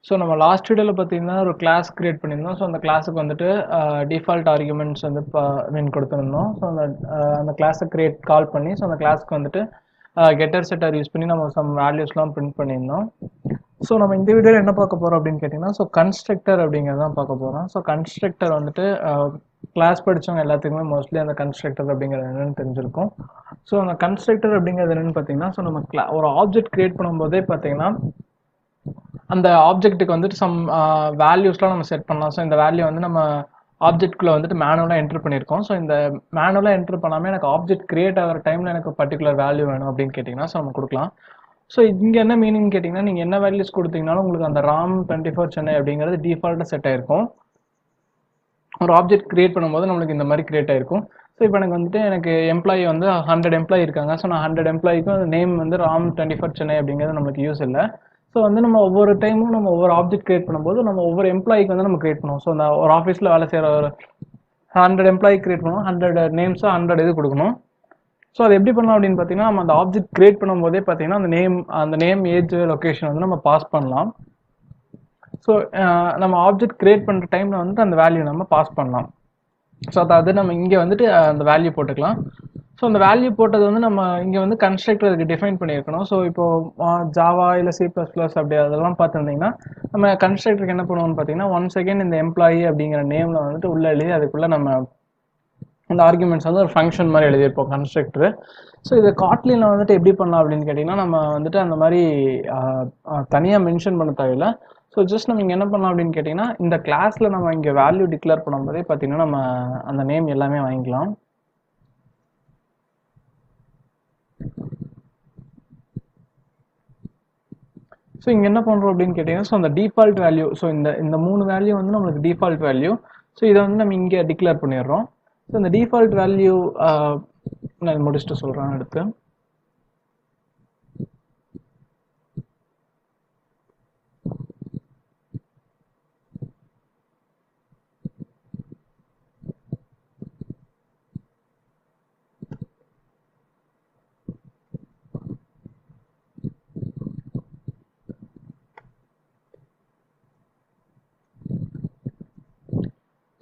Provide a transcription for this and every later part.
So நம்ம last வீடியோவில் பார்த்தீங்கன்னா ஒரு கிளாஸ் கிரியேட் பண்ணியிருந்தோம். ஸோ அந்த கிளாஸுக்கு வந்துட்டு டிஃபால்ட் ஆர்குமெண்ட்ஸ் வந்து கொடுத்துருந்தோம். ஸோ அந்த கிளாஸை கால் பண்ணி ஸோ அந்த கிளாஸ்க்கு வந்துட்டு கெட்டர் செட்டர் யூஸ் பண்ணி நம்ம சம் வேல்யூஸ்லாம் பிரிண்ட் பண்ணியிருந்தோம். ஸோ நம்ம இந்த வீடியோவில் என்ன பார்க்க போகிறோம் அப்படின்னு கேட்டிங்கன்னா, ஸோ கன்ஸ்ட்ரக்டர் அப்படிங்கிறதான் பார்க்க போகிறோம். ஸோ கன்ஸ்ட்ரக்டர் வந்துட்டு கிளாஸ் படித்தவங்க எல்லாத்துக்குமே மோஸ்ட்லி அந்த கன்ஸ்ட்ரக்டர் அப்படிங்கிறது என்னென்னு தெரிஞ்சிருக்கும். ஸோ அந்த கன்ஸ்ட்ரக்டர் அப்படிங்கிறது என்னென்னு பார்த்தீங்கன்னா, ஸோ நம்ம ஒரு ஆப்ஜெக்ட் கிரியேட் பண்ணும்போதே பார்த்தீங்கன்னா அந்த ஆப்ஜெக்ட்டுக்கு வந்துட்டு சம் வேல்யூஸ்லாம் நம்ம செட் பண்ணலாம். ஸோ இந்த வேல்யூ வந்து நம்ம ஆப்ஜெக்ட்குள்ளே வந்துட்டு மேனுவலாக என்ட்ரு பண்ணியிருக்கோம். ஸோ இந்த மேனுவலாக என்ட்ரு பண்ணாமல் எனக்கு ஆப்ஜெக்ட் கிரியேட் ஆகிற டைமில் எனக்கு பர்டிகுலர் வேல்யூ வேணும் அப்படின்னு கேட்டிங்கன்னா ஸோ நம்ம கொடுக்கலாம். ஸோ இங்கே என்ன மீனிங் கேட்டிங்கன்னா, நீங்கள் என்ன வேல்யூஸ் கொடுத்தீங்கனாலும் உங்களுக்கு அந்த RAM 24 சென்னை அப்படிங்கிறது டிஃபால்ட்டாக செட் ஆகிருக்கும். ஒரு ஆப்ஜெக்ட் கிரியேட் பண்ணும்போது நம்மளுக்கு இந்த மாதிரி கிரியேட் ஆகிருக்கும். ஸோ இப்போ எனக்கு எம்ப்ளாயி வந்து 100 எம்ப்ளாயி இருக்காங்க. ஸோ நான் 100 எம்ப்ளாய்க்கும் நேம் வந்து RAM 24 சென்னை அப்படிங்கிறது நமக்கு யூஸ் இல்லை. ஸோ வந்து நம்ம ஒவ்வொரு டைமும் நம்ம ஒவ்வொரு ஆப்ஜெக்ட் கிரியேட் பண்ணும்போது நம்ம ஒவ்வொரு எம்ப்ளாய்க்கு வந்து நம்ம கிரியேட் பண்ணுவோம். ஸோ அந்த ஒரு ஆஃபீஸில் வேலை செய்கிற ஒரு 100 எம்ப்ளாயி கிரியேட் பண்ணுவோம். 100 நேம்ஸாக 100 இது கொடுக்கணும். ஸோ அது எப்படி பண்ணலாம் அப்படின்னு பார்த்தீங்கன்னா, நம்ம அந்த ஆப்ஜெக்ட் கிரியேட் பண்ணும்போதே பார்த்தீங்கன்னா அந்த நேம் ஏஜ் லொக்கேஷன் வந்து நம்ம பாஸ் பண்ணலாம். ஸோ நம்ம ஆப்ஜெக்ட் கிரியேட் பண்ணுற டைமில் வந்துட்டு அந்த வேல்யூ நம்ம பாஸ் பண்ணலாம். ஸோ அதாவது நம்ம இங்கே வந்துட்டு அந்த வேல்யூ போட்டுக்கலாம். ஸோ அந்த வேல்யூ போட்டது வந்து நம்ம இங்கே வந்து கன்ஸ்ட்ரக்டர் அதுக்கு டிஃபைன் பண்ணியிருக்கணும். ஸோ இப்போ ஜாவா இல்லை C++ அப்படி அதெல்லாம் பார்த்துருந்தீங்கன்னா நம்ம கன்ஸ்ட்ரக்டருக்கு என்ன பண்ணுவோம்னு பார்த்தீங்கன்னா, ஒன்ஸ் அகேன் இந்த எம்ப்ளாயி அப்படிங்கிற நேமில் வந்துட்டு உள்ளே எழுதி அதுக்குள்ளே நம்ம இந்த ஆர்குமெண்ட்ஸ் வந்து ஒரு ஃபங்க்ஷன் மாதிரி எழுதியிருப்போம் கன்ஸ்ட்ரக்டர். ஸோ இதை காட்லியில் வந்துட்டு எப்படி பண்ணலாம் அப்படின்னு கேட்டிங்கன்னா, நம்ம வந்துட்டு அந்த மாதிரி தனியாக மென்ஷன் பண்ண தேவையில்லை. ஸோ ஜஸ்ட் நம்ம இங்கே என்ன பண்ணலாம் அப்படின்னு கேட்டிங்கன்னா, இந்த கிளாஸில் நம்ம இங்கே வேல்யூ டிக்ளேர் பண்ணும்போதே பார்த்தீங்கன்னா நம்ம அந்த நேம் எல்லாமே வாங்கிக்கலாம். ஸோ இங்கே என்ன பண்ணுறோம் அப்படின்னு கேட்டிங்கன்னா, ஸோ அந்த டிஃபால்ட் வேல்யூ, ஸோ இந்த 3 வேல்யூ வந்து நம்மளுக்கு டிஃபால்ட் வேல்யூ. ஸோ இதை வந்து நம்ம இங்கே டிக்ளேர் பண்ணிடுறோம். ஸோ இந்த டிஃபால்ட் வேல்யூ நான் முடிச்சுட்டு சொல்கிறேன் அடுத்து.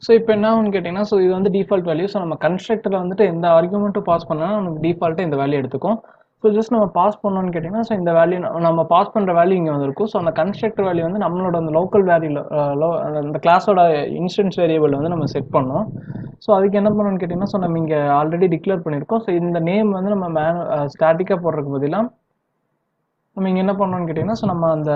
ஸோ இப்போ என்ன ஆகும்னு கேட்டிங்கன்னா, ஸோ இது வந்து டிஃபால்ட் வேல்யூ. ஸோ நம்ம கன்ஸ்ட்ரக்டரில் வந்துட்டு எந்த ஆர்குமெண்ட்டும் பாஸ் பண்ணாலும் நமக்கு டிஃபால்ட்டாக இந்த வேல்யூ எடுத்துக்கும். ஸோ ஜஸ்ட் நம்ம பாஸ் பண்ணோன்னு கேட்டிங்கன்னா, ஸோ இந்த வேல்யூ நம்ம பாஸ் பண்ணுற வேல்யூ இங்கே வந்துருக்கும். ஸோ அந்த கன்ஸ்ட்ரக்டர் வேல்யூ வந்து நம்மளோட அந்த லோக்கல் வேல்யூவில் அந்த கிளாஸோட இன்ஸ்டன்ஸ் வேரியபிள் வந்து நம்ம செட் பண்ணோம். ஸோ அதுக்கு என்ன பண்ணணும்னு கேட்டிங்கன்னா, ஸோ நம்ம இங்கே ஆல்ரெடி டிக்ளேர் பண்ணியிருக்கோம். ஸோ இந்த நேம் வந்து நம்ம ஸ்டாட்டிக்காக போடுறதுக்கு பதிலாக நம்ம இங்கே என்ன பண்ணணும்னு கேட்டிங்கன்னா, ஸோ நம்ம அந்த